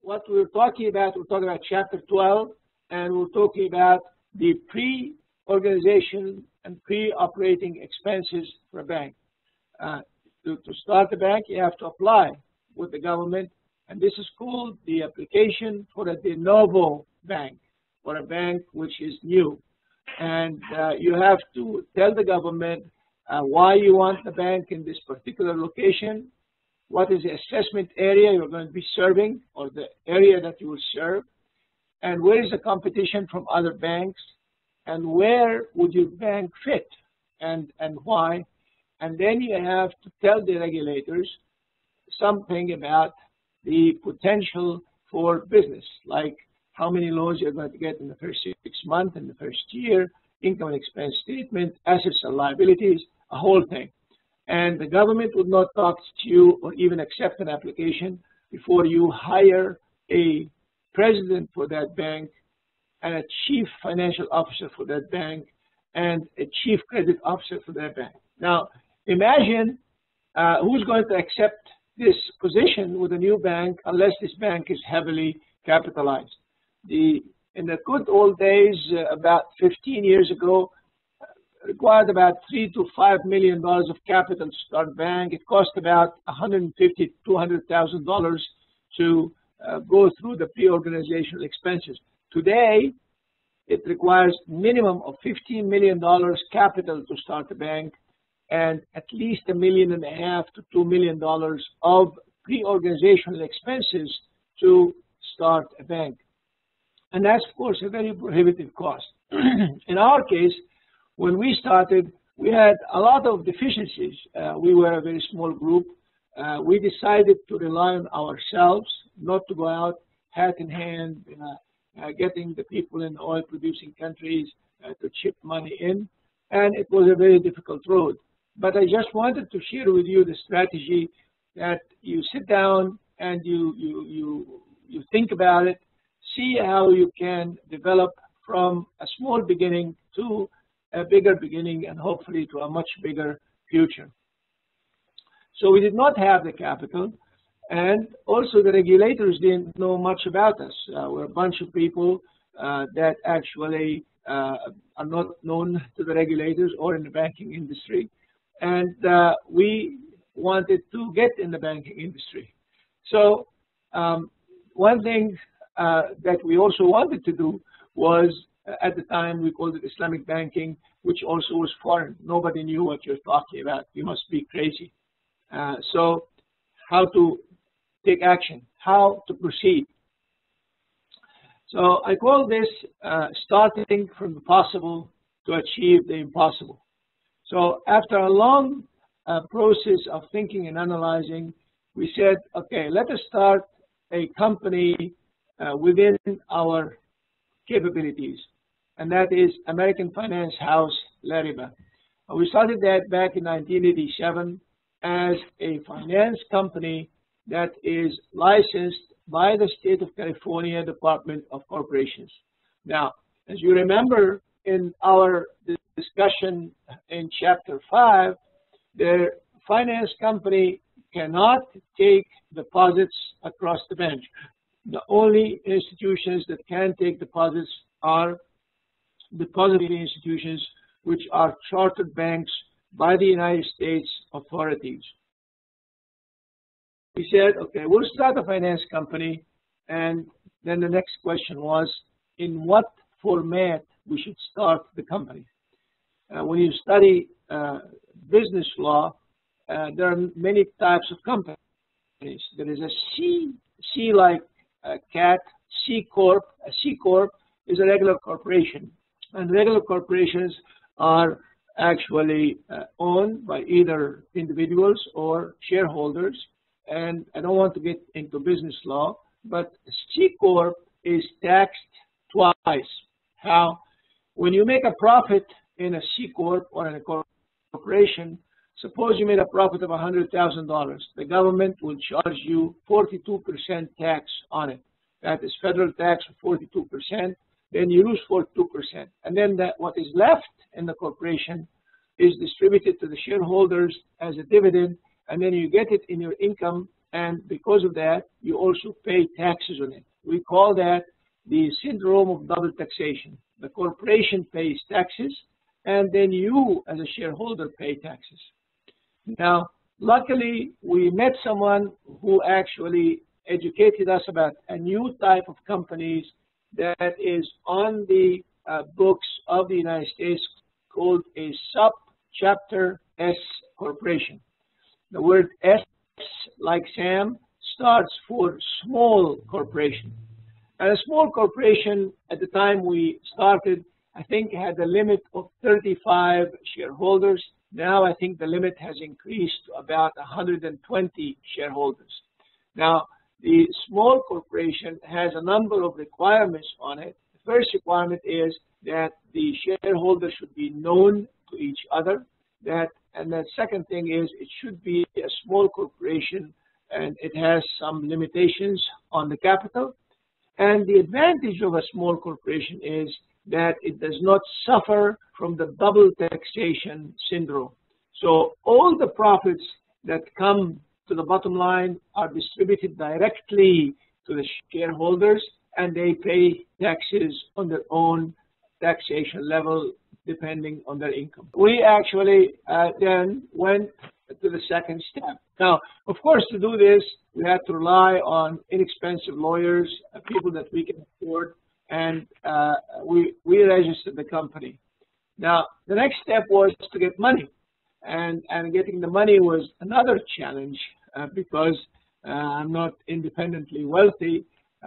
what we're talking about Chapter 12, and we're talking about the pre-organization and pre-operating expenses for a bank. To start a bank, you have to apply with the government, and this is called the application for a de novo bank, or a bank which is new. And you have to tell the government why you want the bank in this particular location, what is the assessment area you're going to be serving, or the area that you will serve, and where is the competition from other banks, and where would your bank fit, and why. And then you have to tell the regulators something about the potential for business, like how many loans you're going to get in the first 6 months, in the first year, income and expense statement, assets and liabilities, a whole thing. And the government would not talk to you or even accept an application before you hire a president for that bank and a chief financial officer for that bank and a chief credit officer for that bank. Now, imagine who's going to accept this position with a new bank unless this bank is heavily capitalized. In the good old days, about 15 years ago, required about $3 to $5 million of capital to start a bank. It cost about $150,000 to $200,000 to go through the pre-organizational expenses. Today, it requires minimum of $15 million capital to start a bank, and at least $1.5 million to $2 million of pre-organizational expenses to start a bank. And that's, of course, a very prohibitive cost. In our case, when we started, we had a lot of deficiencies. We were a very small group. We decided to rely on ourselves, not to go out hat in hand, getting the people in oil-producing countries to chip money in. And it was a very difficult road. But I just wanted to share with you the strategy that you sit down and you think about it, see how you can develop from a small beginning to a bigger beginning and hopefully to a much bigger future. So we did not have the capital, and also the regulators didn't know much about us. We're a bunch of people that actually are not known to the regulators or in the banking industry, and we wanted to get in the banking industry. So one thing that we also wanted to do was, at the time, we called it Islamic banking, which also was foreign. Nobody knew what you're talking about. You must be crazy. So how to take action, how to proceed. So I call this starting from the possible to achieve the impossible. So after a long process of thinking and analyzing, we said, okay, let us start a company within our capabilities, and that is American Finance House Lariba. We started that back in 1987 as a finance company that is licensed by the state of California Department of Corporations. Now, as you remember in our discussion in Chapter 5, the finance company cannot take deposits across the bench. The only institutions that can take deposits are depository institutions, which are chartered banks by the United States authorities. We said, okay, we'll start a finance company, and then the next question was, in what format we should start the company? When you study business law, there are many types of companies. There is a C like cat, C Corp. A C Corp is a regular corporation, and regular corporations are actually owned by either individuals or shareholders. And I don't want to get into business law, but C Corp is taxed twice. How? When you make a profit in a C Corp or in a corporation, suppose you made a profit of $100,000. The government will charge you 42% tax on it. That is federal tax of 42%. Then you lose 42%. And then what is left in the corporation is distributed to the shareholders as a dividend, and then you get it in your income and because of that, you also pay taxes on it. We call that the syndrome of double taxation. The corporation pays taxes, and then you, as a shareholder, pay taxes. Now, luckily, we met someone who actually educated us about a new type of companies that is on the books of the United States called a sub-chapter S corporation. The word S, like Sam, starts for small corporation. And a small corporation, at the time we started, I think had a limit of 35 shareholders. Now I think the limit has increased to about 120 shareholders. Now, the small corporation has a number of requirements on it. The first requirement is that the shareholders should be known to each other. And the second thing is it should be a small corporation, and it has some limitations on the capital. And the advantage of a small corporation is that it does not suffer from the double taxation syndrome. So all the profits that come to the bottom line are distributed directly to the shareholders, and they pay taxes on their own taxation level depending on their income. We actually then went to the second step. Now, of course, to do this, we had to rely on inexpensive lawyers, people that we can afford, and we registered the company. Now, the next step was to get money, and getting the money was another challenge because I'm not independently wealthy,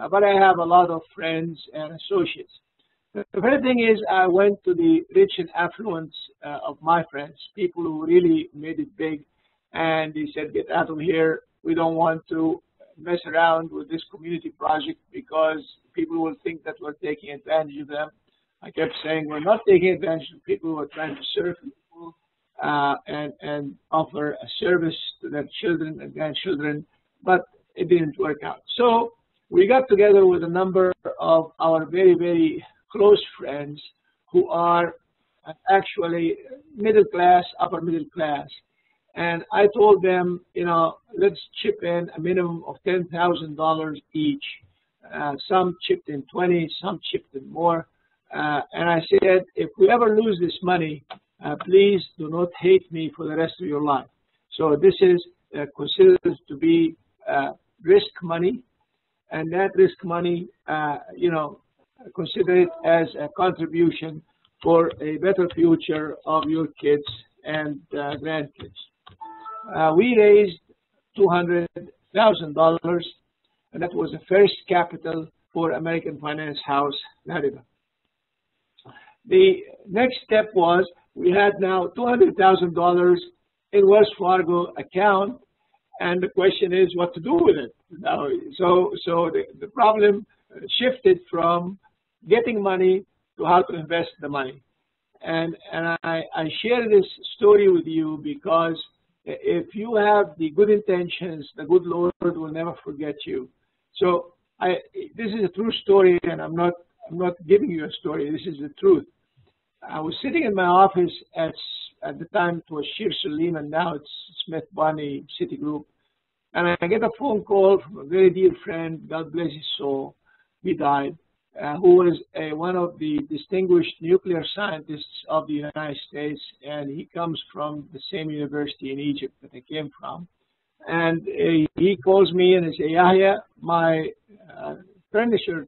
but I have a lot of friends and associates. The funny thing is, I went to the rich and affluent of my friends, people who really made it big, and they said, get out of here. We don't want to mess around with this community project because people will think that we're taking advantage of them. I kept saying we're not taking advantage of people who are trying to serve people and offer a service to their children and grandchildren, but it didn't work out. So we got together with a number of our very, very close friends who are actually middle class, upper middle class. And I told them, you know, let's chip in a minimum of $10,000 each. Some chipped in 20, some chipped in more. And I said, if we ever lose this money, please do not hate me for the rest of your life. So this is considered to be risk money. And that risk money, you know, consider it as a contribution for a better future of your kids and grandkids. We raised $200,000, and that was the first capital for American Finance House, Florida. The next step was we had now $200,000 in Wells Fargo account, and the question is what to do with it. Now, so the problem shifted from getting money to how to invest the money. And I share this story with you because if you have the good intentions, the good Lord will never forget you. So this is a true story, and I'm not giving you a story. This is the truth. I was sitting in my office at the time it was Shearson Lehman, now it's Smith Barney Citigroup, and I get a phone call from a very dear friend, God bless his soul, he died, who was one of the distinguished nuclear scientists of the United States, and he comes from the same university in Egypt that I came from. And he calls me and he says, Yahya, my furniture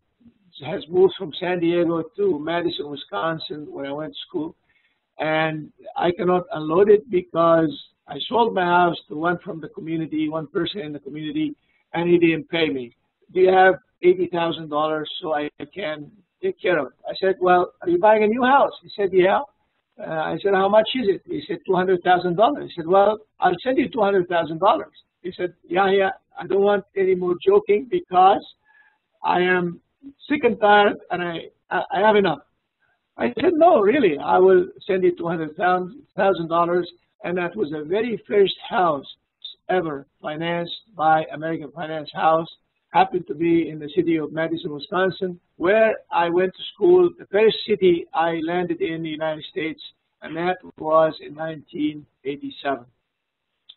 has moved from San Diego to Madison, Wisconsin, where I went to school, and I cannot unload it because I sold my house to one from the community, one person in the community, and he didn't pay me. Do you have $80,000 so I can take care of it? I said, well, are you buying a new house? He said, yeah. I said, how much is it? He said, $200,000. He said, well, I'll send you $200,000. He said, yeah, I don't want any more joking because I am sick and tired and I have enough. I said, no, really, I will send you $200,000. And that was the very first house ever financed by American Finance House. Happened to be in the city of Madison, Wisconsin, where I went to school, the first city I landed in the United States, and that was in 1987.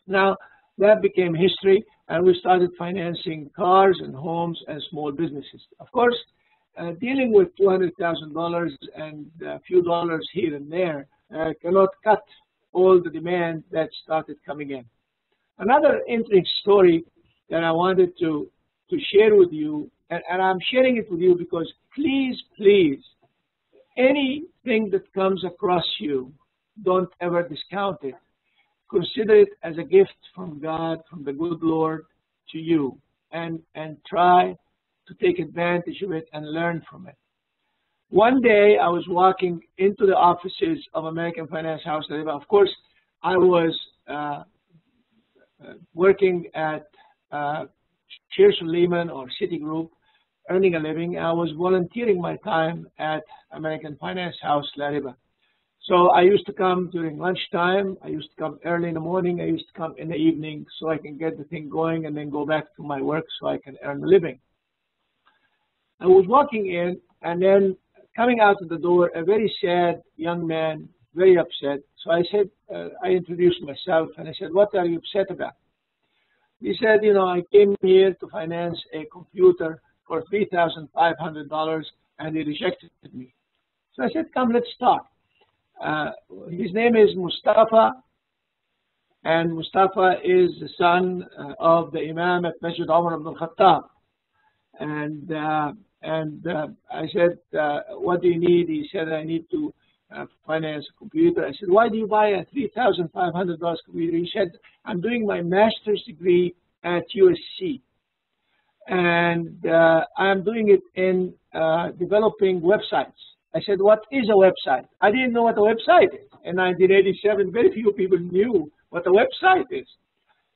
Now, that became history. and we started financing cars and homes and small businesses. Of course, dealing with $200,000 and a few dollars here and there cannot cut all the demand that started coming in. Another interesting story that I wanted to share with you, and I'm sharing it with you because please, please, anything that comes across you, don't ever discount it. Consider it as a gift from God, from the good Lord to you, and try to take advantage of it and learn from it. One day, I was walking into the offices of American Finance House. Of course, I was working at Shearson Lehman or Citigroup, earning a living. I was volunteering my time at American Finance House, Lariba. So I used to come during lunchtime. I used to come early in the morning. I used to come in the evening so I can get the thing going and then go back to my work so I can earn a living. I was walking in, and then coming out of the door, a very sad young man, very upset. So I said, I introduced myself, and I said, what are you upset about? He said, you know, I came here to finance a computer for $3,500, and he rejected me. So I said, come, let's talk. His name is Mustafa, and Mustafa is the son of the Imam at Masjid Umar ibn al-Khattab. And I said, what do you need? He said, I need to finance a computer. I said, why do you buy a $3,500 computer? He said, I'm doing my master's degree at USC. And I'm doing it in developing websites. I said, what is a website? I didn't know what a website is. In 1987, very few people knew what a website is.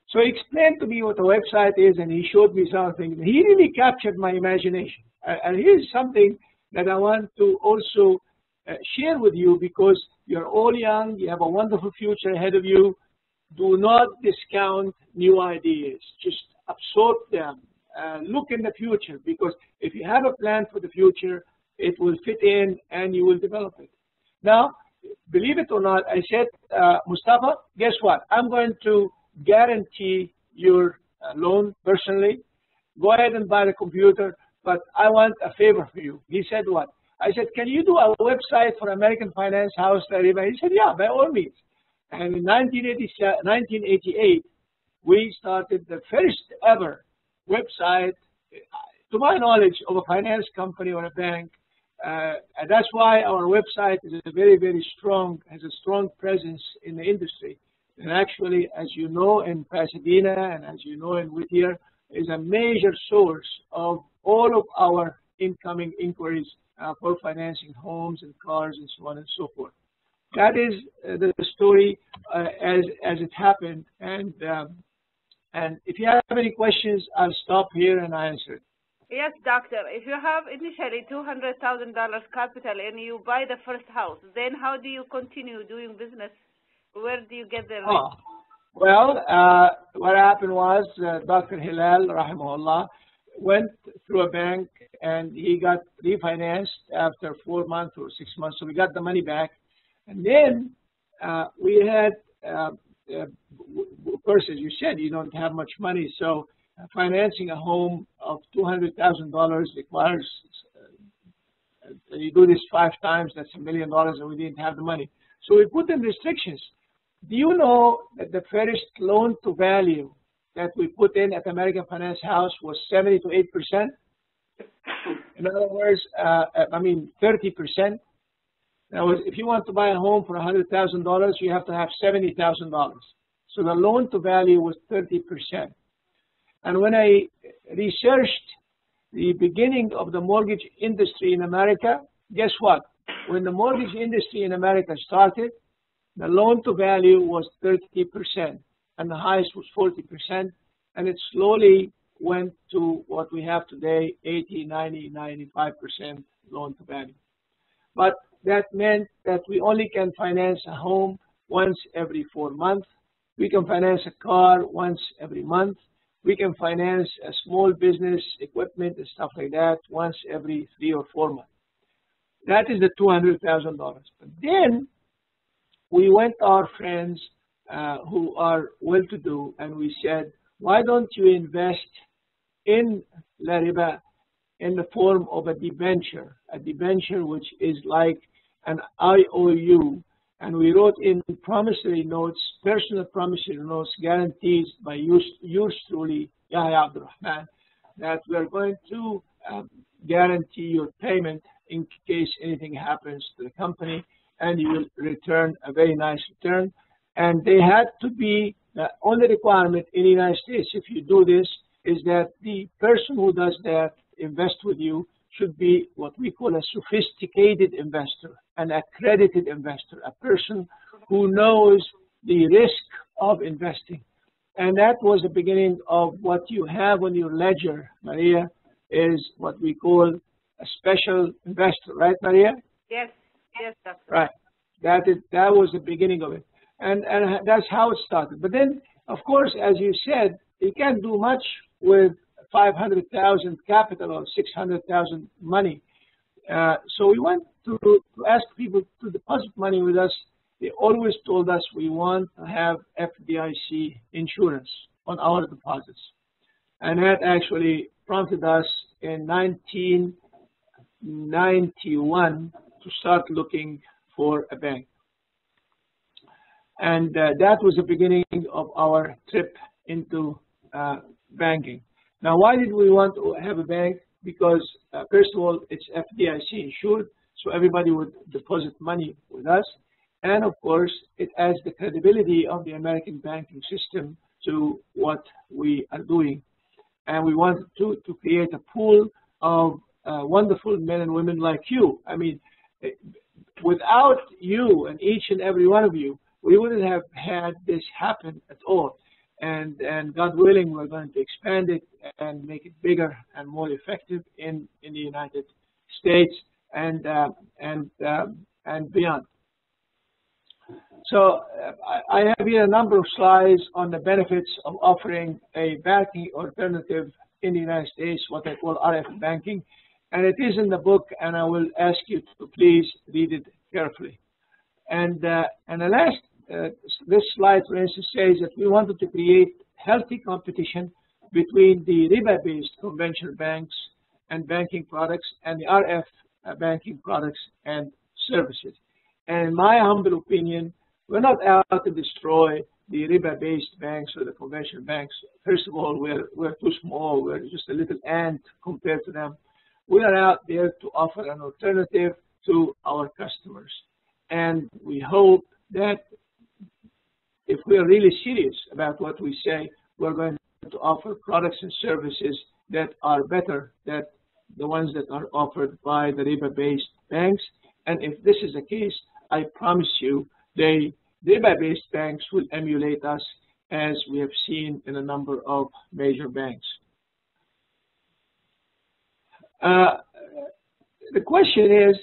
So he explained to me what a website is, and he showed me something. He really captured my imagination. And here's something that I want to also share with you, because you're all young, you have a wonderful future ahead of you. Do not discount new ideas. Just absorb them. Look in the future, because if you have a plan for the future, it will fit in and you will develop it. Now, believe it or not, I said, Mustafa, guess what? I'm going to guarantee your loan personally. Go ahead and buy the computer, but I want a favor for you. He said, what? I said, can you do a website for American Finance House? He said, yeah, by all means. And in 1988, we started the first ever website, to my knowledge, of a finance company or a bank. And that's why our website is a very, very strong, has a strong presence in the industry. And actually, as you know, in Pasadena and as you know in Whittier, is a major source of all of our incoming inquiries for financing homes and cars and so on and so forth. That is the story as it happened. And if you have any questions, I'll stop here and answer it. Yes, doctor. If you have initially $200,000 capital and you buy the first house, then how do you continue doing business? Where do you get the rent? Oh, well, what happened was Dr. Hilal, rahimahullah, went through a bank and he got refinanced after 4 months or 6 months. So we got the money back. And then we had, of course, as you said, you don't have much money. So financing a home of $200,000 requires, you do this 5 times, that's $1 million, and we didn't have the money. So we put in restrictions. Do you know that the first loan to value that we put in at American Finance House was 70 to 8%? In other words, 30%. Now, if you want to buy a home for $100,000, you have to have $70,000. So the loan to value was 30%. And when I researched the beginning of the mortgage industry in America, guess what? When the mortgage industry in America started, the loan to value was 30%, and the highest was 40%, and it slowly went to what we have today, 80, 90, 95% loan to value. But that meant that we only can finance a home once every 4 months. We can finance a car once every month. We can finance a small business equipment and stuff like that once every 3 or 4 months. That is the $200,000. But then we went to our friends who are well-to-do, and we said, why don't you invest in La Riba in the form of a debenture which is like an IOU, and we wrote in promissory notes, personal promissory notes, guarantees by yours truly, Yahya Abdurrahman, that we are going to guarantee your payment in case anything happens to the company, and you will return a very nice return. And they had to be, the only requirement in the United States, if you do this, is that the person who does that, invest with you, should be what we call a sophisticated investor, an accredited investor, a person who knows the risk of investing. And that was the beginning of what you have on your ledger, Maria, is what we call a special investor, right, Maria? Yes, yes, Doctor. Right. That was the beginning of it. And that's how it started. But then, of course, as you said, you can't do much with 500,000 capital or 600,000 money. So we went to ask people to deposit money with us. They always told us we want to have FDIC insurance on our deposits. And that actually prompted us in 1991 to start looking for a bank. And that was the beginning of our trip into banking. Now, why did we want to have a bank? Because, first of all, it's FDIC insured, so everybody would deposit money with us. And, of course, it adds the credibility of the American banking system to what we are doing. And we wanted to create a pool of wonderful men and women like you. I mean, without you and each and every one of you, we wouldn't have had this happen at all. And God willing, we're going to expand it and make it bigger and more effective in the United States and beyond. So I have here a number of slides on the benefits of offering a banking alternative in the United States, what I call RF banking. And it is in the book, and I will ask you to please read it carefully. And the last, this slide, for instance, says that we wanted to create healthy competition between the riba-based conventional banks and banking products and the RF banking products and services. And in my humble opinion, we're not out to destroy the riba-based banks or the conventional banks. First of all, we're too small. We're just a little ant compared to them. We are out there to offer an alternative to our customers. And we hope that if we are really serious about what we say, we're going to offer products and services that are better than the ones that are offered by the riba-based banks. And if this is the case, I promise you, the riba-based banks will emulate us, as we have seen in a number of major banks. The question is,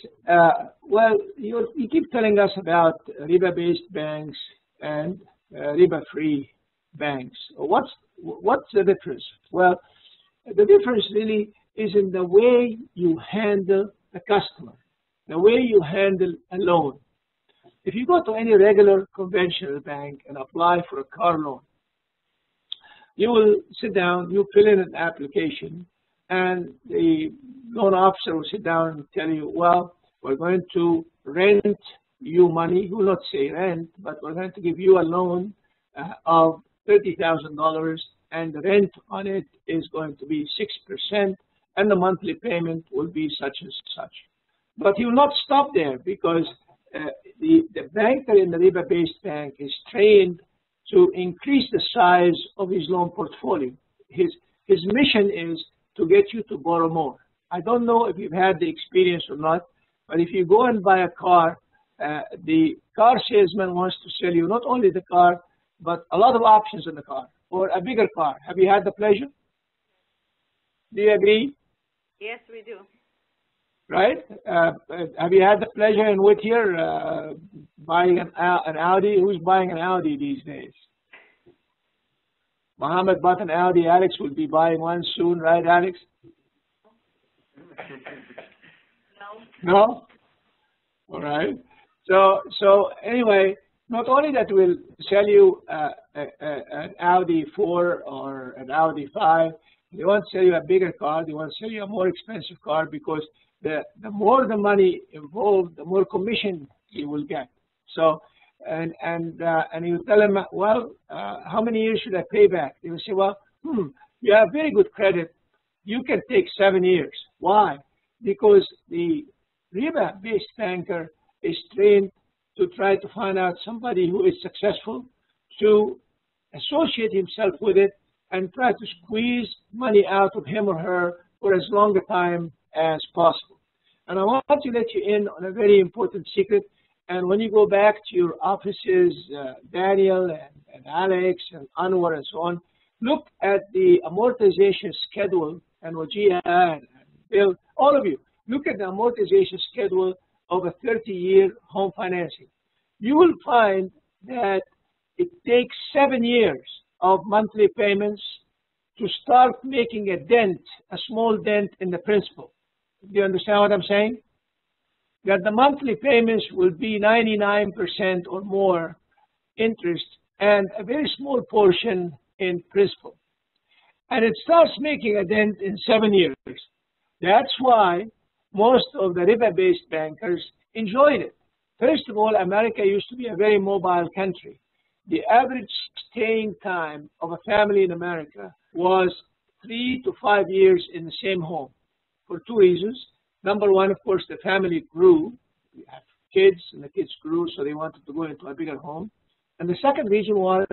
well, you keep telling us about riba-based banks and riba-free banks. What's the difference? Well, the difference really is in the way you handle the customer, the way you handle a loan. If you go to any regular conventional bank and apply for a car loan, you will sit down, you fill in an application, and the loan officer will sit down and tell you, well, we're going to rent you money. He will not say rent, but we're going to give you a loan of $30,000, and the rent on it is going to be 6%, and the monthly payment will be such and such. But he will not stop there, because the banker in the riba-based bank is trained to increase the size of his loan portfolio. His mission is to get you to borrow more. I don't know if you've had the experience or not, but if you go and buy a car, the car salesman wants to sell you not only the car, but a lot of options in the car, or a bigger car. Have you had the pleasure? Do you agree? Yes, we do. Right? Have you had the pleasure in Whittier buying an Audi? Who's buying an Audi these days? Mohammed bought an Audi. Alex will be buying one soon, right, Alex? No? No? All right. So anyway, Not only that will sell you an Audi 4 or an Audi 5, they want to sell you a bigger car, they want to sell you a more expensive car, because the more the money involved, the more commission you will get. So, and you tell them, well, how many years should I pay back? They will say, well, you have very good credit. You can take 7 years. Why? Because the riba-based banker is trained to try to find out somebody who is successful, to associate himself with it, and try to squeeze money out of him or her for as long a time as possible. And I want to let you in on a very important secret. And when you go back to your offices, Daniel and Alex and Anwar and so on, look at the amortization schedule, and Wajia and Bill, all of you, look at the amortization schedule of a 30-year home financing. You will find that it takes 7 years of monthly payments to start making a dent, a small dent in the principal. Do you understand what I'm saying? That the monthly payments will be 99% or more interest and a very small portion in principal. And it starts making a dent in 7 years. That's why most of the riba-based bankers enjoyed it. First of all, America used to be a very mobile country. The average staying time of a family in America was 3 to 5 years in the same home, for two reasons. Number one, of course, the family grew. We have kids, and the kids grew, so they wanted to go into a bigger home. And the second reason was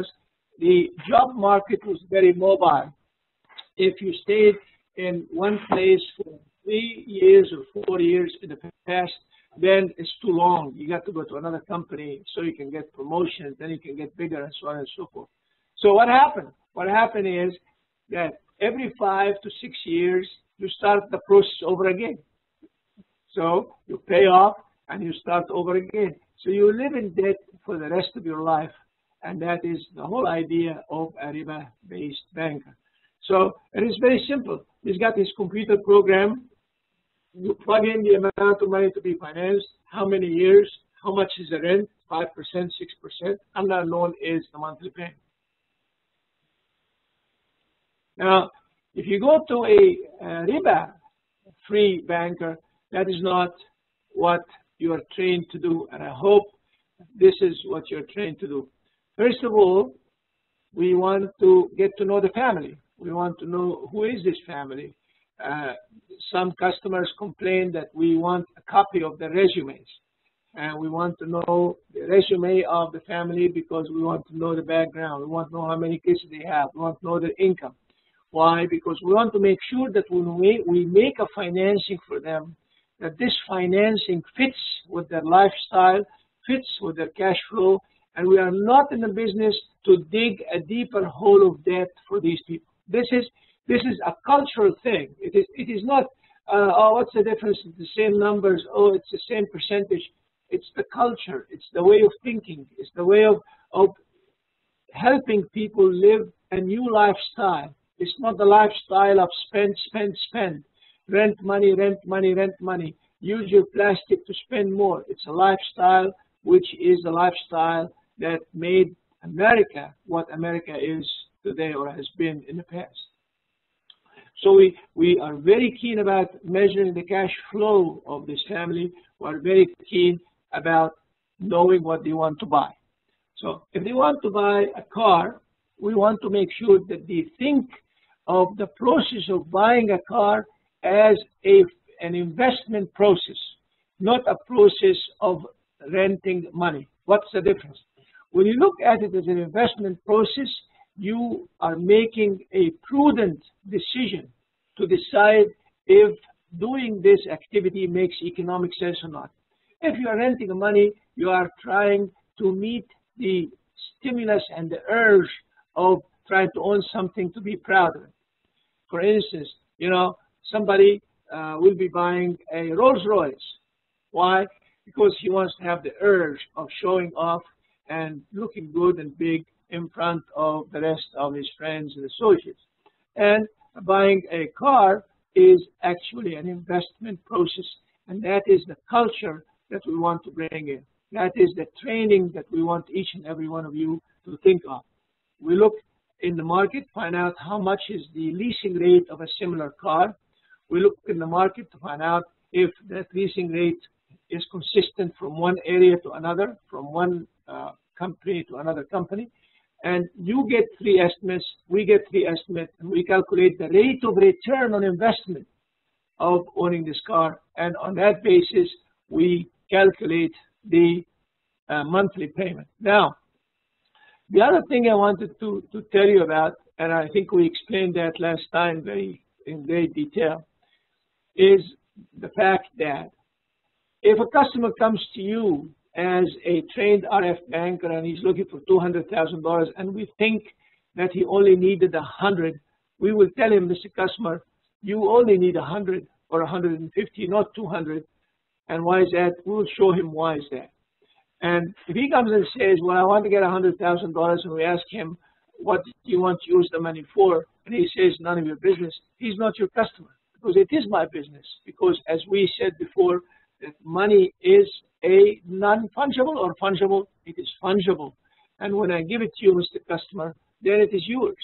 the job market was very mobile. If you stayed in one place for 3 years or 4 years in the past, then it's too long. You got to go to another company so you can get promotions, then you can get bigger, and so on and so forth. So what happened? What happened is that every 5 to 6 years, you start the process over again. So you pay off and you start over again. So you live in debt for the rest of your life. And that is the whole idea of a riba-based banker. So it is very simple. He's got his computer program. You plug in the amount of money to be financed, how many years, how much is the rent, 5%, 6%, and unknown is the monthly payment. Now, if you go to a riba-free banker, that is not what you are trained to do, and I hope this is what you're trained to do. First of all, we want to get to know the family. We want to know who is this family. Some customers complain that we want a copy of the resumes, and we want to know the resume of the family because we want to know the background. We want to know how many kids they have. We want to know their income. Why? Because we want to make sure that when we make a financing for them, that this financing fits with their lifestyle, fits with their cash flow, and we are not in the business to dig a deeper hole of debt for these people. This is a cultural thing. It is not, oh, what's the difference? It's the same numbers. Oh, it's the same percentage. It's the culture. It's the way of thinking. It's the way of helping people live a new lifestyle. It's not the lifestyle of spend, spend, spend. Rent money, rent money, rent money. Use your plastic to spend more. It's a lifestyle which is the lifestyle that made America what America is today or has been in the past. So we are very keen about measuring the cash flow of this family. We are very keen about knowing what they want to buy. So if they want to buy a car, we want to make sure that they think of the process of buying a car as an investment process, not a process of renting money. What's the difference? When you look at it as an investment process, you are making a prudent decision to decide if doing this activity makes economic sense or not. If you are renting money, you are trying to meet the stimulus and the urge of trying to own something to be proud of. For instance, somebody will be buying a Rolls Royce. Why? Because he wants to have the urge of showing off and looking good and big in front of the rest of his friends and associates. And buying a car is actually an investment process, and that is the culture that we want to bring in. That is the training that we want each and every one of you to think of. We look in the market, find out how much is the leasing rate of a similar car. We look in the market to find out if that leasing rate is consistent from one area to another, from one company to another company. And you get 3 estimates, we get 3 estimates, and we calculate the rate of return on investment of owning this car. And on that basis, we calculate the monthly payment. Now, the other thing I wanted to tell you about, and I think we explained that last time in great detail, is the fact that if a customer comes to you as a trained RF banker and he's looking for $200,000 and we think that he only needed 100, we will tell him, Mr. Customer, you only need 100 or 150, not 200. And why is that? We'll show him why is that. And if he comes and says, well, I want to get $100,000, and we ask him, what do you want to use the money for? And he says, none of your business. He's not your customer, because it is my business. Because as we said before, that money is a non-fungible or fungible. It is fungible. And when I give it to you, Mr. Customer, then it is yours.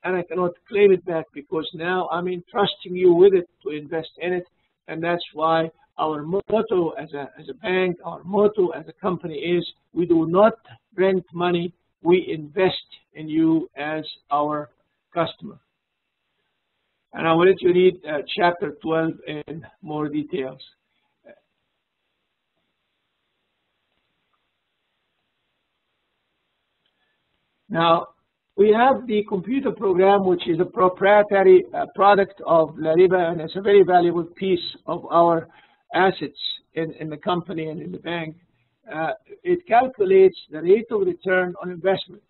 And I cannot claim it back because now I'm entrusting you with it to invest in it. And that's why our motto as a bank, our motto as a company is we do not rent money, we invest in you as our customer. And I will let you read chapter 12 in more details. Now, we have the computer program, which is a proprietary product of La Riba, and it's a very valuable piece of our assets in the company and in the bank. It calculates the rate of return on investment.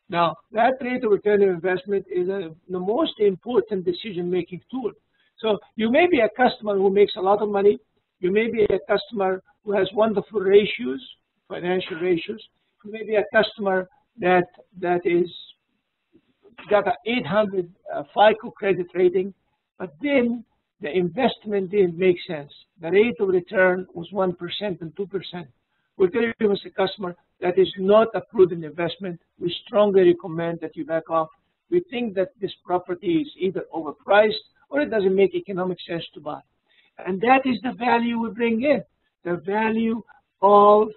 Now, that rate of return on investment is the most important decision-making tool. So you may be a customer who makes a lot of money. You may be a customer who has wonderful ratios, financial ratios. You may be a customer that is got an 800 FICO credit rating, but then the investment didn't make sense. The rate of return was 1% and 2%. We'll tell you, Mr. Customer, that is not a prudent investment. We strongly recommend that you back off. We think that this property is either overpriced or it doesn't make economic sense to buy. And that is the value we bring in, the value of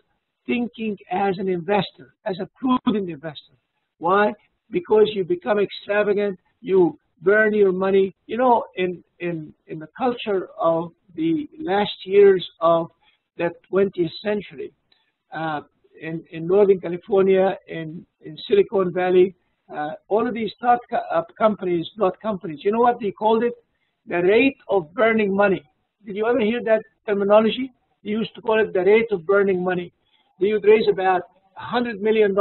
thinking as an investor, as a prudent investor. Why? Because you become extravagant, you burn your money. You know, in the culture of the last years of the 20th century, in Northern California, in Silicon Valley, all of these start-up companies, you know what they called it? The rate of burning money. Did you ever hear that terminology? They used to call it the rate of burning money. They would raise about $100 million,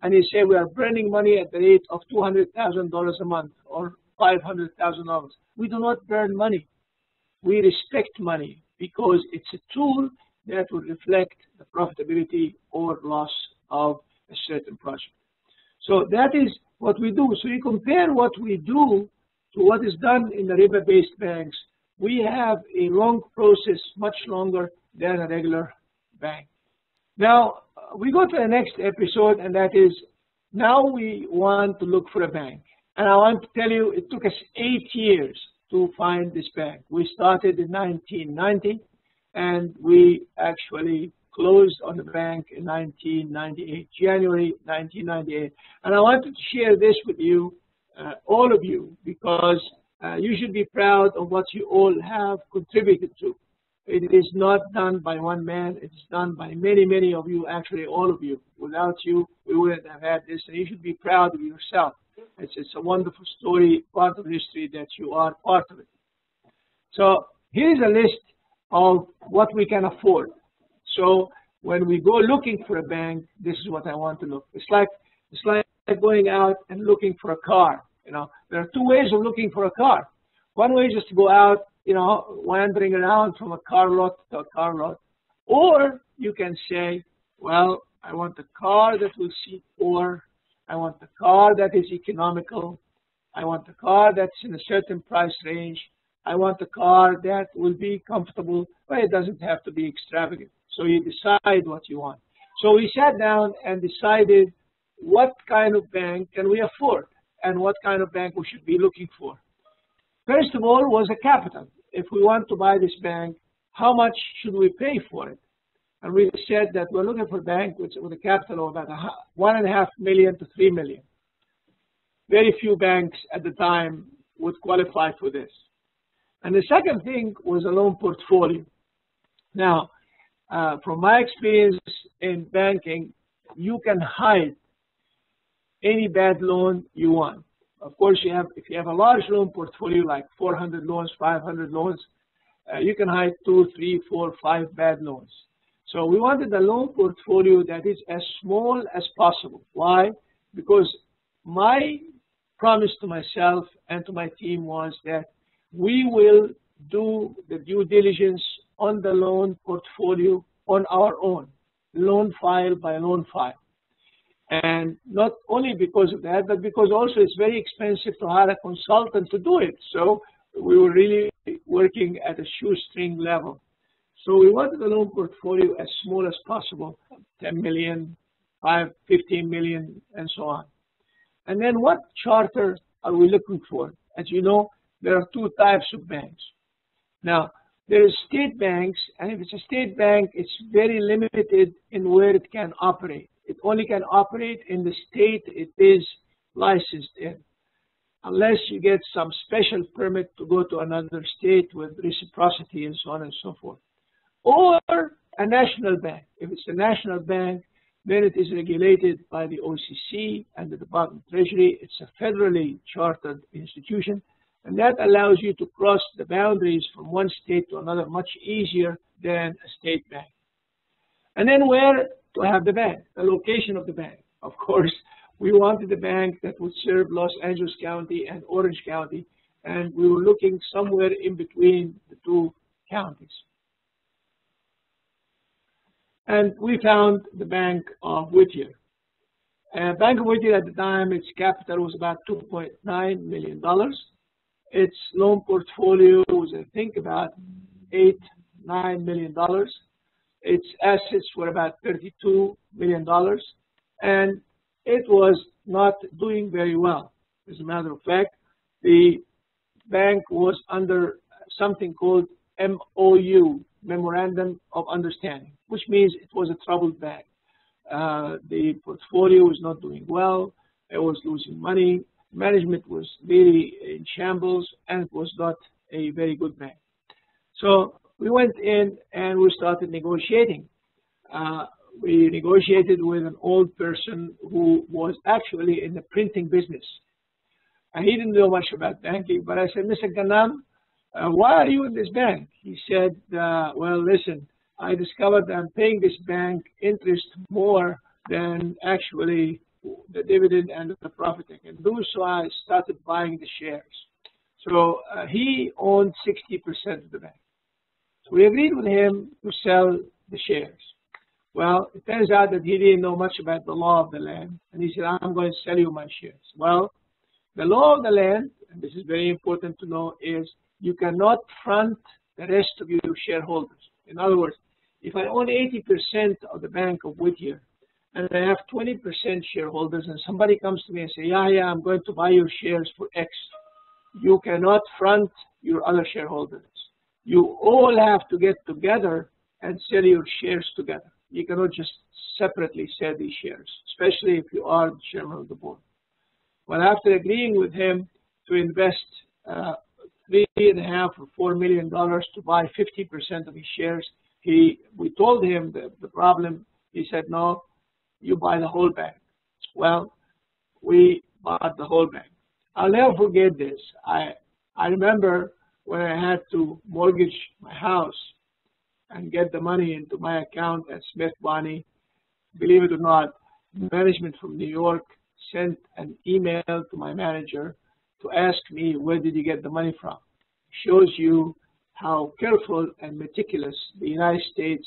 and they say we are burning money at the rate of $200,000 a month or $500,000. We do not burn money. We respect money because it's a tool that will reflect the profitability or loss of a certain project. So that is what we do. So you compare what we do to what is done in the riba-based banks. We have a long process, much longer than a regular bank. Now, we go to the next episode, and that is, now we want to look for a bank. And I want to tell you, it took us 8 years to find this bank. We started in 1990, and we actually closed on the bank in 1998, January 1998. And I wanted to share this with you, all of you, because you should be proud of what you all have contributed to. It is not done by one man. It is done by many, many of you, actually all of you. Without you, we wouldn't have had this, and you should be proud of yourself. It's a wonderful story, part of history that you are part of it. So here's a list of what we can afford. So when we go looking for a bank, this is what I want to look. It's like going out and looking for a car. You know, there are 2 ways of looking for a car. One way is just to go out, you know, wandering around from a car lot to a car lot. Or you can say, well, I want a car that will seat 4. I want a car that is economical. I want a car that's in a certain price range. I want a car that will be comfortable, but it doesn't have to be extravagant. So you decide what you want. So we sat down and decided what kind of bank can we afford and what kind of bank we should be looking for. First of all was the capital. If we want to buy this bank, how much should we pay for it? And we said that we're looking for a bank with a capital of about $1.5 million to $3 million. Very few banks at the time would qualify for this. And the second thing was a loan portfolio. Now, from my experience in banking, you can hide any bad loan you want. Of course, if you have a large loan portfolio, like 400 loans, 500 loans, you can hide 2, 3, 4, 5 bad loans. So we wanted a loan portfolio that is as small as possible. Why? Because my promise to myself and to my team was that we will do the due diligence on the loan portfolio on our own, loan file by loan file. And not only because of that, but because also it's very expensive to hire a consultant to do it. So we were really working at a shoestring level. So we wanted the loan portfolio as small as possible, 10 million, 15 million, and so on. And then what charter are we looking for? As you know, there are two types of banks. Now, there is state banks, and if it's a state bank, it's very limited in where it can operate. It only can operate in the state it is licensed in, unless you get some special permit to go to another state with reciprocity and so on and so forth. Or a national bank. If it's a national bank, then it is regulated by the OCC and the Department of Treasury. It's a federally chartered institution, and that allows you to cross the boundaries from one state to another much easier than a state bank. And then where to have the bank, the location of the bank. Of course, we wanted a bank that would serve Los Angeles County and Orange County, and we were looking somewhere in between the two counties. And we found the Bank of Whittier. Bank of Whittier at the time, its capital was about $2.9 million. Its loan portfolio was, I think, about $8-9 million. Its assets were about $32 million. And it was not doing very well. As a matter of fact, the bank was under something called MOU, Memorandum of Understanding, which means it was a troubled bank. The portfolio was not doing well. It was losing money. Management was really in shambles, and it was not a very good bank. So we went in and we started negotiating. We negotiated with an old person who was actually in the printing business. And he didn't know much about banking, but I said, Mr. Ghanam, why are you in this bank? He said, well, listen, I discovered I'm paying this bank interest more than actually the dividend and the profit I can do, so I started buying the shares. So he owned 60% of the bank. So we agreed with him to sell the shares. Well, it turns out that he didn't know much about the law of the land, and he said, I'm going to sell you my shares. Well, the law of the land, and this is very important to know, is you cannot front the rest of your shareholders. In other words, if I own 80% of the Bank of Whittier, and I have 20% shareholders, and somebody comes to me and says, yeah, I'm going to buy your shares for X, you cannot front your other shareholders. You all have to get together and sell your shares together. You cannot just separately sell these shares, especially if you are the chairman of the board. Well, after agreeing with him to invest $3.5 or $4 million to buy 50% of his shares, we told him the problem. He said, no, you buy the whole bank. Well, we bought the whole bank. I'll never forget this. I remember when I had to mortgage my house and get the money into my account at Smith Barney. Believe it or not, management from New York sent an email to my manager to ask me, where did you get the money from? It shows you how careful and meticulous the United States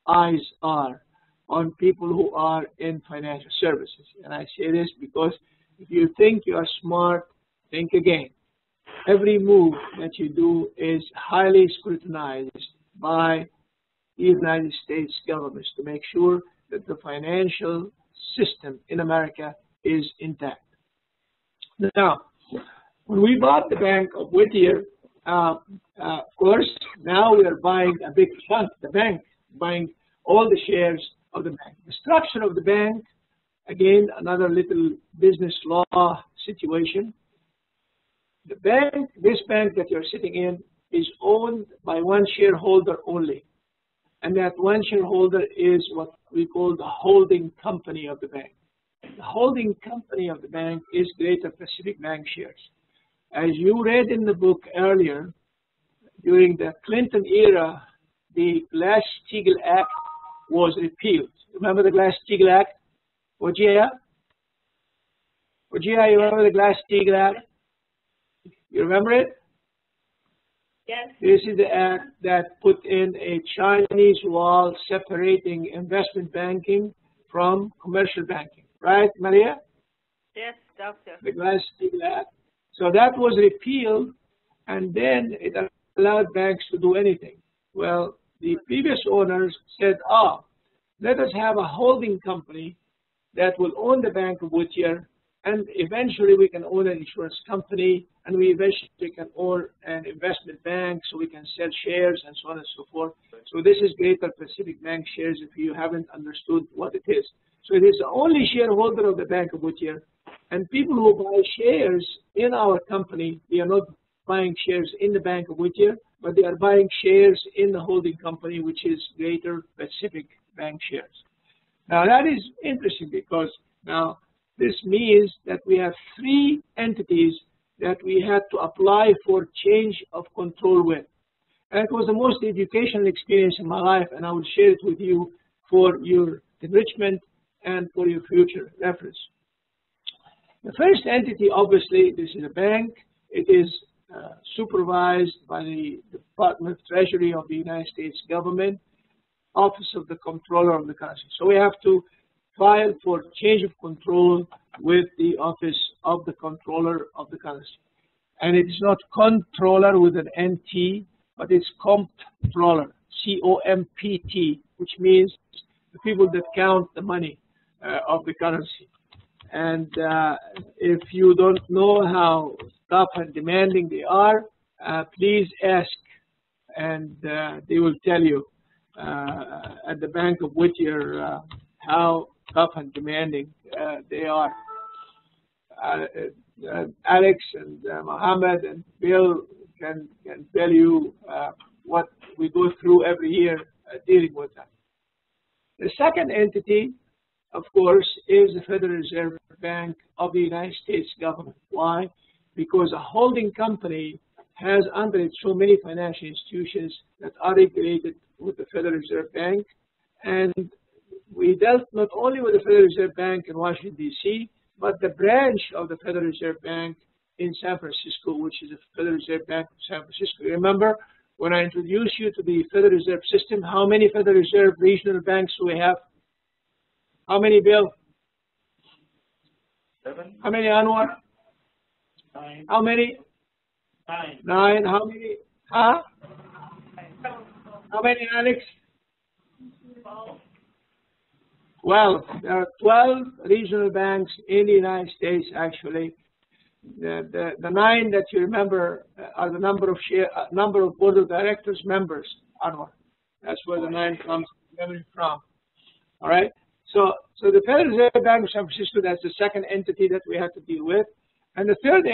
eyes are on people who are in financial services. And I say this because if you think you are smart, think again. Every move that you do is highly scrutinized by the United States government to make sure that the financial system in America is intact. Now, when we bought the Bank of Whittier, of course, now we are buying a big chunk, the bank, buying all the shares of the bank. The structure of the bank, again, another little business law situation. The bank, this bank that you're sitting in, is owned by one shareholder only. And that one shareholder is what we call the holding company of the bank. The holding company of the bank is Greater Pacific Bank shares. As you read in the book earlier, during the Clinton era, the Glass-Steagall Act was repealed. Remember the Glass-Steagall Act? Wajia, you remember the Glass-Steagall Act? You remember it? Yes. This is the act that put in a Chinese wall separating investment banking from commercial banking. Right, Maria? Yes, doctor. The Glass-Steagall Act. So that was repealed, and then it allowed banks to do anything. Well, the previous owners said, let us have a holding company that will own the Bank of Whittier, and eventually we can own an insurance company, and we eventually can own an investment bank, so we can sell shares and so on and so forth. So this is Greater Pacific Bank shares if you haven't understood what it is. So it is the only shareholder of the Bank of Whittier, and people who buy shares in our company, they are not buying shares in the Bank of Whittier, but they are buying shares in the holding company, which is Greater Pacific Bank shares. Now that is interesting because now this means that we have three entities that we had to apply for change of control with. And it was the most educational experience in my life, and I will share it with you for your enrichment and for your future reference. The first entity, obviously, this is a bank. It is supervised by the Department of Treasury of the United States government, Office of the Comptroller of the Currency. So we have to file for change of control with the Office of the Comptroller of the Currency. And it is not controller with an NT, but it's comptroller, C-O-M-P-T, which means the people that count the money of the currency. And if you don't know how tough and demanding they are, please ask, and they will tell you at the Bank of Whittier how tough and demanding they are. Alex and Mohammed and Bill can tell you what we go through every year dealing with that. The second entity, of course, is the Federal Reserve Bank of the United States government. Why? Because a holding company has under it so many financial institutions that are regulated with the Federal Reserve Bank. And we dealt not only with the Federal Reserve Bank in Washington, D.C., but the branch of the Federal Reserve Bank in San Francisco, which is the Federal Reserve Bank of San Francisco. Remember, when I introduced you to the Federal Reserve System, how many Federal Reserve regional banks do we have? How many, Bill? 7. How many, Anwar? 9. How many? 9. 9. How many? Huh? How many, Alex? 12. There are 12 regional banks in the United States, actually. The 9 that you remember are the number of board of directors members, Anwar. That's where the 9 comes from. All right? So the Federal Reserve Bank of San Francisco, that's the second entity that we have to deal with. And the third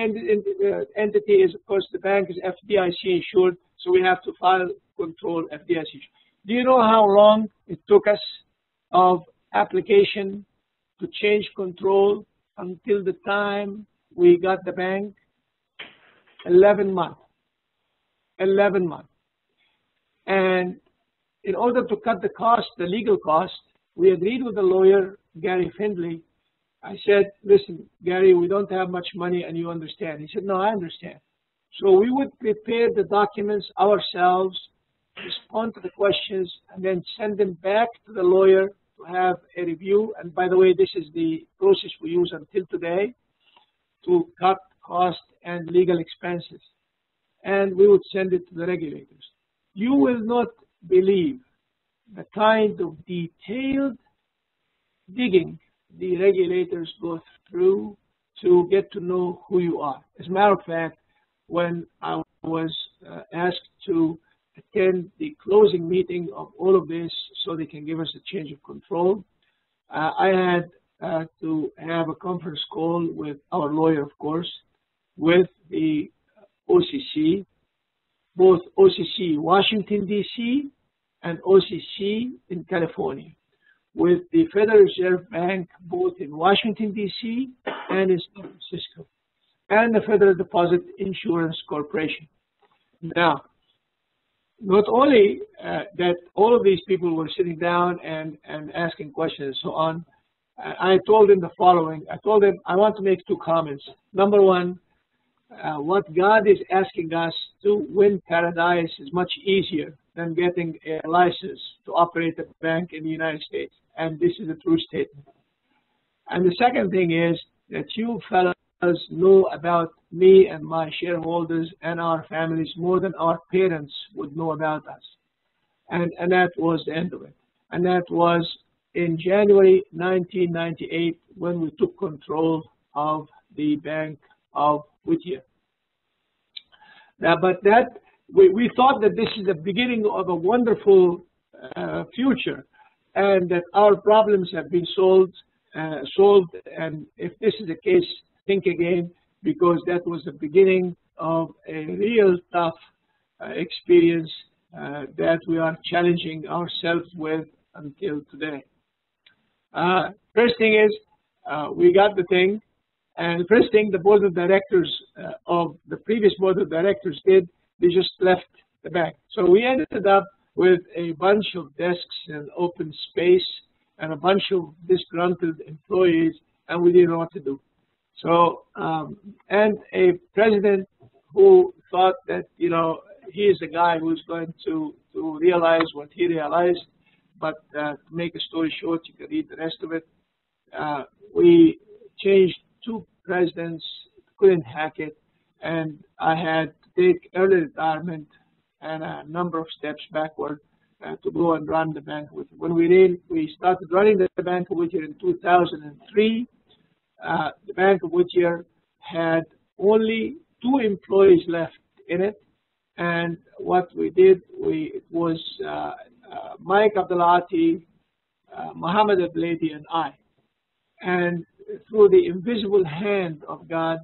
entity is, of course, the bank is FDIC insured, so we have to file control FDIC. Do you know how long it took us of application to change control until the time we got the bank? 11 months. 11 months. And in order to cut the cost, the legal cost, we agreed with the lawyer, Gary Findley. I said, listen, Gary, we don't have much money and you understand. He said, no, I understand. So we would prepare the documents ourselves, respond to the questions, and then send them back to the lawyer to have a review. And by the way, this is the process we use until today to cut cost and legal expenses. And we would send it to the regulators. You will not believe the kind of detailed digging the regulators go through to get to know who you are. As a matter of fact, when I was asked to attend the closing meeting of all of this so they can give us a change of control, I had to have a conference call with our lawyer, of course, with the OCC, both OCC Washington, D.C. and OCC in California, with the Federal Reserve Bank both in Washington, D.C. and in San Francisco, and the Federal Deposit Insurance Corporation. Now, not only that all of these people were sitting down and asking questions and so on, I told them the following. I told them I want to make two comments. Number one, what God is asking us to win paradise is much easier than getting a license to operate a bank in the United States. And this is a true statement. And the second thing is that you fellows know about me and my shareholders and our families more than our parents would know about us. And that was the end of it. And that was in January 1998 when we took control of the Bank of Whittier. Now, but that we thought that this is the beginning of a wonderful future, and that our problems have been solved. And if this is the case, think again, because that was the beginning of a real tough experience that we are challenging ourselves with until today. First thing is, we got the thing, and the first thing the board of directors of the previous board of directors did, they just left the bank. So we ended up with a bunch of desks and open space and a bunch of disgruntled employees, and we didn't know what to do. So, and a president who thought that, you know, he is the guy who's going to realize what he realized. But to make a story short, you can read the rest of it. We changed two presidents, couldn't hack it, and I had to take early retirement and a number of steps backward to go and run the Bank of Whittier. When we started running the Bank of Whittier in 2003, the Bank of Whittier had only 2 employees left in it, and what we did, it was Mike Abdelati, Muhammad Abladi, and I. And through the invisible hand of God,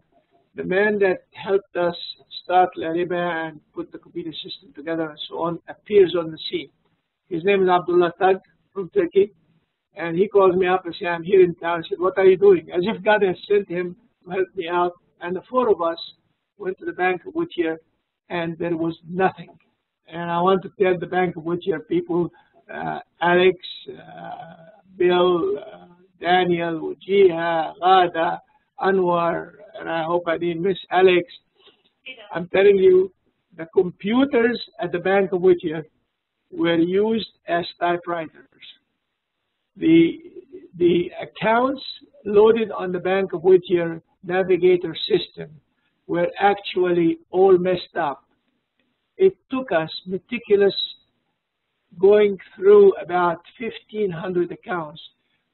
the man that helped us start La Riba and put the computer system together and so on appears on the scene. His name is Abdullah Tag from Turkey. And he calls me up and says, I'm here in town. I said, what are you doing? As if God had sent him to help me out. And the 4 of us went to the Bank of Whittier, and there was nothing. And I want to tell the Bank of Whittier people, Alex, Bill, Daniel, Wajiha, Ghada, Anwar, and I hope I didn't miss Alex. I'm telling you, the computers at the Bank of Whittier were used as typewriters. The accounts loaded on the Bank of Whittier Navigator system were actually all messed up. It took us meticulous going through about 1,500 accounts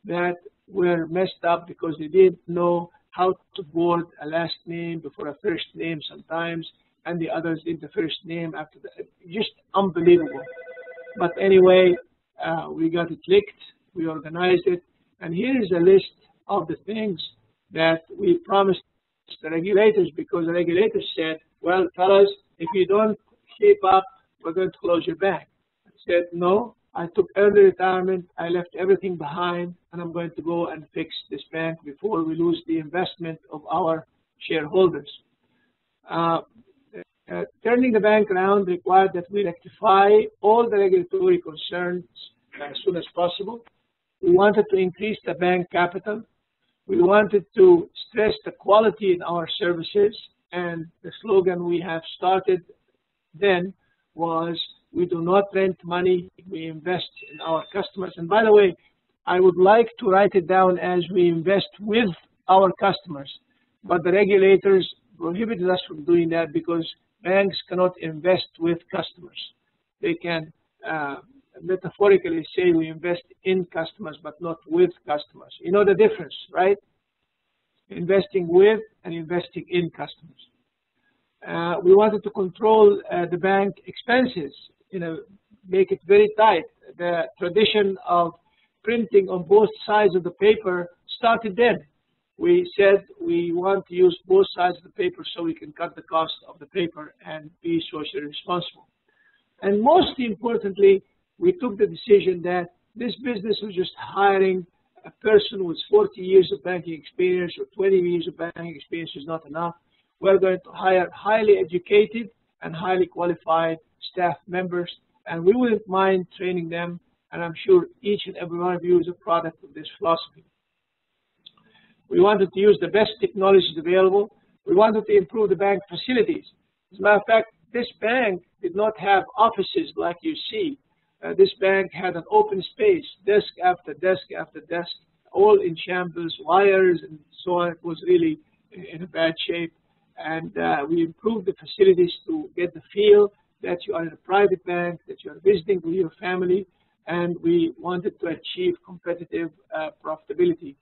that were messed up because they didn't know how to board a last name before a first name sometimes, and the others did the first name after that. Just unbelievable. But anyway, we got it licked, we organized it, and here is a list of the things that we promised the regulators, because the regulators said, well, fellas, if you don't shape up, we're going to close your bank. I said, no, I took early retirement, I left everything behind, and I'm going to go and fix this bank before we lose the investment of our shareholders. Turning the bank around required that we rectify all the regulatory concerns as soon as possible. We wanted to increase the bank capital. We wanted to stress the quality in our services, and the slogan we have started then was, we do not rent money, we invest in our customers. And by the way, I would like to write it down as we invest with our customers, but the regulators prohibited us from doing that because banks cannot invest with customers. They can metaphorically say we invest in customers but not with customers. You know the difference, right? Investing with and investing in customers. We wanted to control the bank expenses, make it very tight. The tradition of printing on both sides of the paper started then. We said we want to use both sides of the paper so we can cut the cost of the paper and be socially responsible. And most importantly, we took the decision that this business was just hiring a person with 40 years of banking experience or 20 years of banking experience is not enough. We're going to hire highly educated and highly qualified staff members, and we wouldn't mind training them, and I'm sure each and every one of you is a product of this philosophy. We wanted to use the best technologies available. We wanted to improve the bank facilities. As a matter of fact, this bank did not have offices like you see. This bank had an open space, desk after desk after desk, all in shambles, wires, and so on. It was really in a bad shape. And we improved the facilities to get the feel that you are in a private bank, that you are visiting with your family, and we wanted to achieve competitive profitability.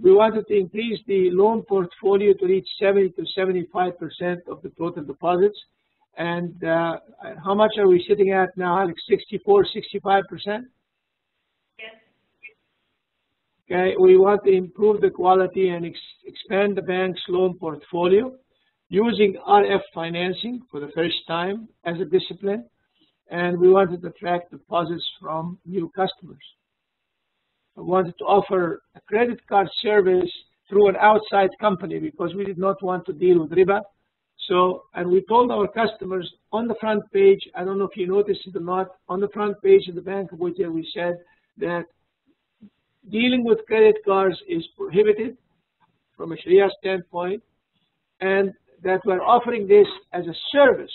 We wanted to increase the loan portfolio to reach 70 to 75% of the total deposits. And how much are we sitting at now, Alex? 64, 65%? Yes. Okay, we want to improve the quality and expand the bank's loan portfolio using RF financing for the first time as a discipline. And we wanted to attract deposits from new customers. We wanted to offer a credit card service through an outside company because we did not want to deal with riba. So, and we told our customers on the front page, I don't know if you noticed it or not, on the front page of the Bank of Whittier, we said that dealing with credit cards is prohibited from a Sharia standpoint, and that we're offering this as a service,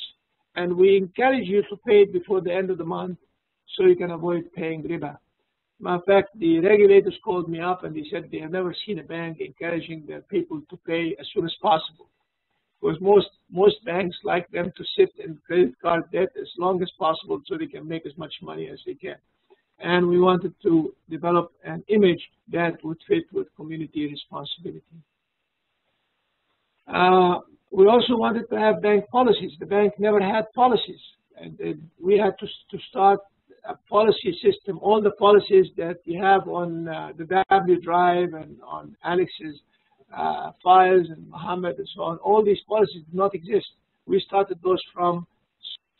and we encourage you to pay it before the end of the month so you can avoid paying riba. Matter of fact, the regulators called me up and they said they have never seen a bank encouraging their people to pay as soon as possible. Because most banks like them to sit in credit card debt as long as possible so they can make as much money as they can. And we wanted to develop an image that would fit with community responsibility. We also wanted to have bank policies. The bank never had policies. And we had to start a policy system. All the policies that you have on the W drive and on Alex's files and Muhammad and so on, all these policies did not exist. We started those from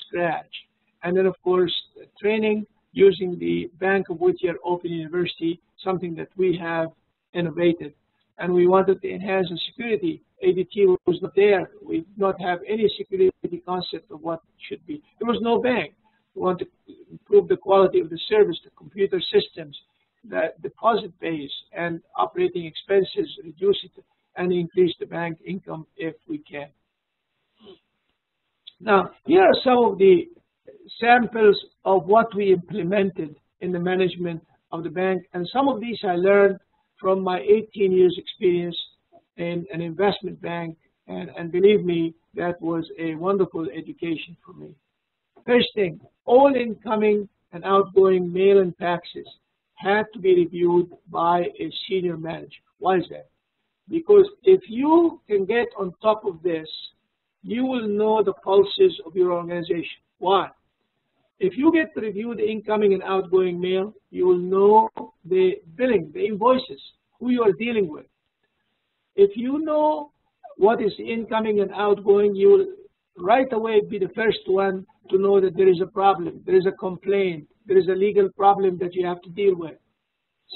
scratch. And then, of course, training using the Bank of Whittier Open University, something that we have innovated. And we wanted to enhance the security. ADT was not there. We did not have any security concept of what it should be. There was no bank. We want to improve the quality of the service, the computer systems, the deposit base, and operating expenses, reduce it, and increase the bank income if we can. Now, here are some of the samples of what we implemented in the management of the bank, and some of these I learned from my 18 years experience in an investment bank, and believe me, that was a wonderful education for me. First thing, all incoming and outgoing mail and faxes had to be reviewed by a senior manager. Why is that? Because if you can get on top of this, you will know the pulses of your organization. Why? If you get to review the incoming and outgoing mail, you will know the billing, the invoices, who you are dealing with. If you know what is incoming and outgoing, you will right away be the first one to know that there is a problem, there is a complaint, there is a legal problem that you have to deal with.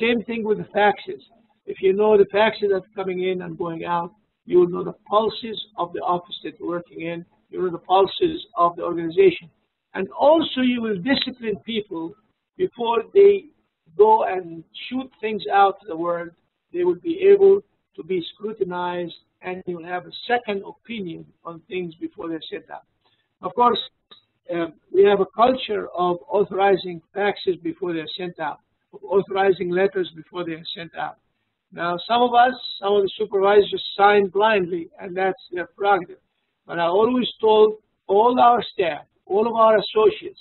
Same thing with the faxes. If you know the faxes that are coming in and going out, you will know the pulses of the office that you're working in, you know the pulses of the organization. And also you will discipline people before they go and shoot things out to the world. They will be able to be scrutinized, and you will have a second opinion on things before they're sent out. Of course, we have a culture of authorizing faxes before they're sent out, of authorizing letters before they're sent out. Now, some of the supervisors sign blindly, and that's their prerogative. But I always told all our staff, all of our associates,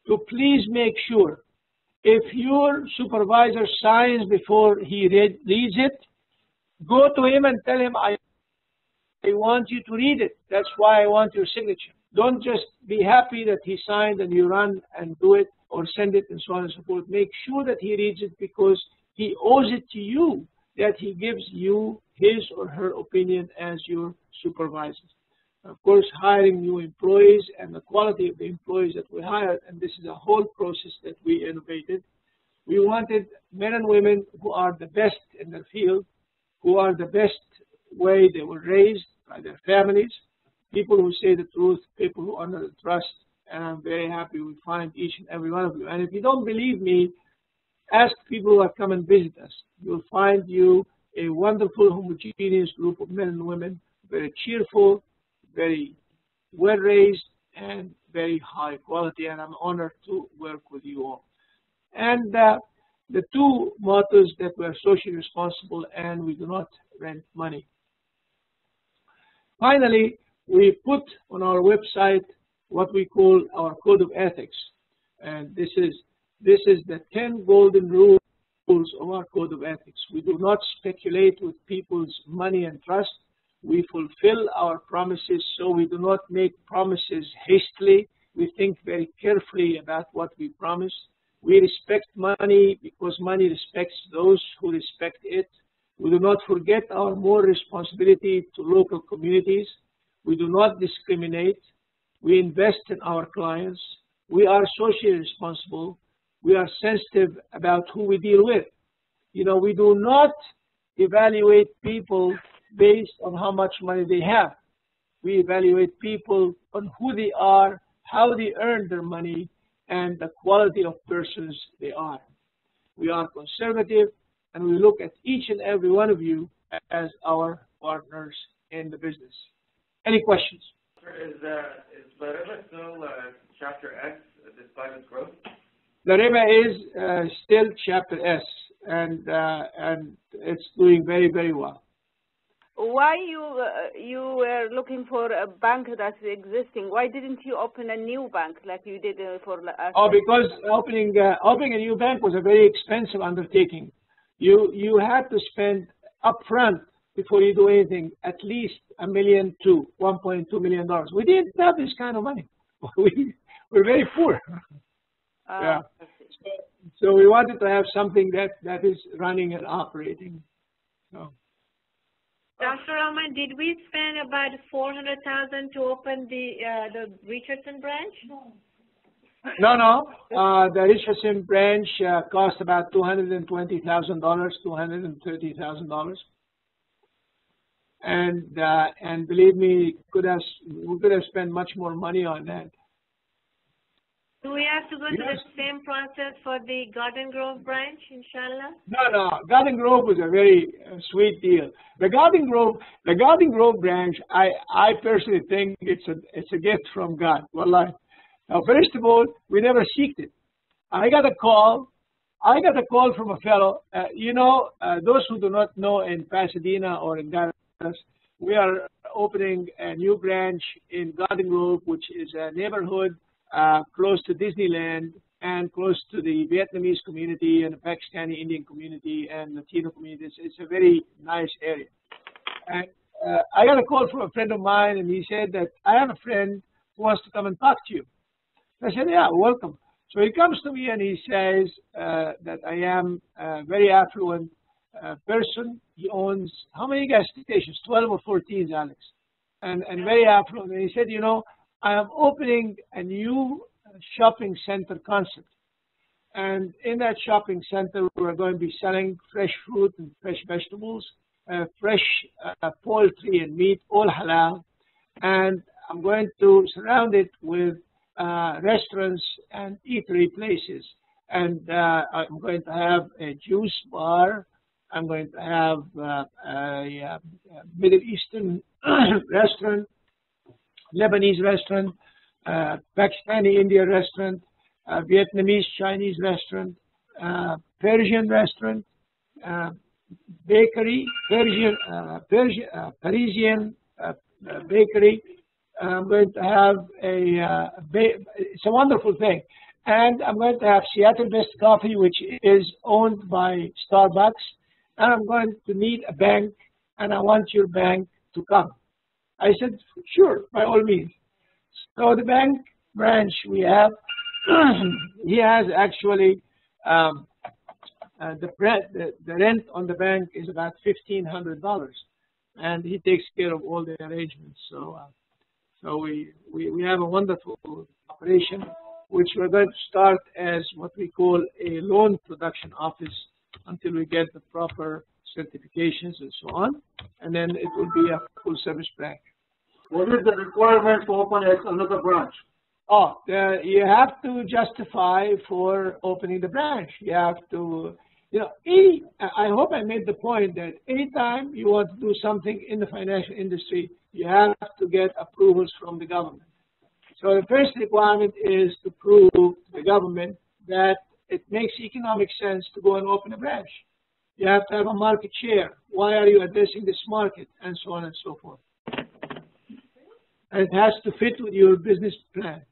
to please make sure if your supervisor signs before he reads it, go to him and tell him, I want you to read it. That's why I want your signature. Don't just be happy that he signed and you run and do it or send it and so on and so forth. Make sure that he reads it because he owes it to you that he gives you his or her opinion as your supervisor. Of course, hiring new employees and the quality of the employees that we hired, and this is a whole process that we innovated. We wanted men and women who are the best in their field, who are the best way they were raised by their families, people who say the truth, people who honor the trust, and I'm very happy we find each and every one of you. And if you don't believe me, ask people who have come and visit us. You'll find you a wonderful, homogeneous group of men and women, very cheerful, very well-raised, and very high quality, and I'm honored to work with you all. And the two mottos that we're socially responsible and we do not rent money. Finally, we put on our website what we call our code of ethics, and this is the 10 golden rules of our code of ethics. We do not speculate with people's money and trust. We fulfill our promises, so we do not make promises hastily. We think very carefully about what we promise. We respect money because money respects those who respect it. We do not forget our moral responsibility to local communities. We do not discriminate. We invest in our clients. We are socially responsible. We are sensitive about who we deal with. You know, we do not evaluate people based on how much money they have. We evaluate people on who they are, how they earn their money, and the quality of persons they are. We are conservative, and we look at each and every one of you as our partners in the business. Any questions? Is the river still Chapter S despite its growth? The river is still Chapter S, and it's doing very, very well. Why you were looking for a bank that's existing? Why didn't you open a new bank like you did for? Oh, because opening a new bank was a very expensive undertaking. You had to spend upfront before you do anything at least $1 million to $1.2 million. We didn't have this kind of money. We're very poor. Yeah. So we wanted to have something that is running and operating. So. Dr. Rahman, did we spend about $400,000 to open the Richardson branch? No. The Richardson branch cost about $220,000, $230,000, and believe me, we could have spent much more money on that. Do we have to go through the same process for the Garden Grove branch, inshallah? No. Garden Grove was a very sweet deal. The Garden Grove branch, I personally think it's a gift from God. Wallahi. Now, first of all, we never seeked it. I got a call from a fellow. Those who do not know, in Pasadena or in Dallas, we are opening a new branch in Garden Grove, which is a neighborhood close to Disneyland and close to the Vietnamese community and the Pakistani Indian community and Latino communities. It's a very nice area. And I got a call from a friend of mine, and he said that I have a friend who wants to come and talk to you. I said, yeah, welcome. So he comes to me and he says that I am a very affluent person. He owns, how many gas stations? 12 or 14, Alex. And very affluent. And he said, I am opening a new shopping center concept. And in that shopping center, we're going to be selling fresh fruit and fresh vegetables, fresh poultry and meat, all halal. And I'm going to surround it with restaurants and eatery places. And I'm going to have a juice bar. I'm going to have a Middle Eastern restaurant, Lebanese restaurant, Pakistani Indian restaurant, Vietnamese Chinese restaurant, Persian restaurant, bakery, Parisian bakery. I'm going to have it's a wonderful thing. and I'm going to have Seattle-based coffee, which is owned by Starbucks, and I'm going to need a bank, and I want your bank to come. I said, sure, by all means. So the bank branch we have, he has actually, the rent on the bank is about $1,500, and he takes care of all the arrangements. So we have a wonderful operation, which we're going to start as what we call a loan production office until we get the proper certifications and so on, and then it will be a full service bank. What is the requirement to open another branch? Oh, you have to justify for opening the branch. You have to, I hope I made the point that anytime you want to do something in the financial industry, you have to get approvals from the government. So the first requirement is to prove to the government that it makes economic sense to go and open a branch. You have to have a market share. Why are you addressing this market? And so on and so forth. And it has to fit with your business plan.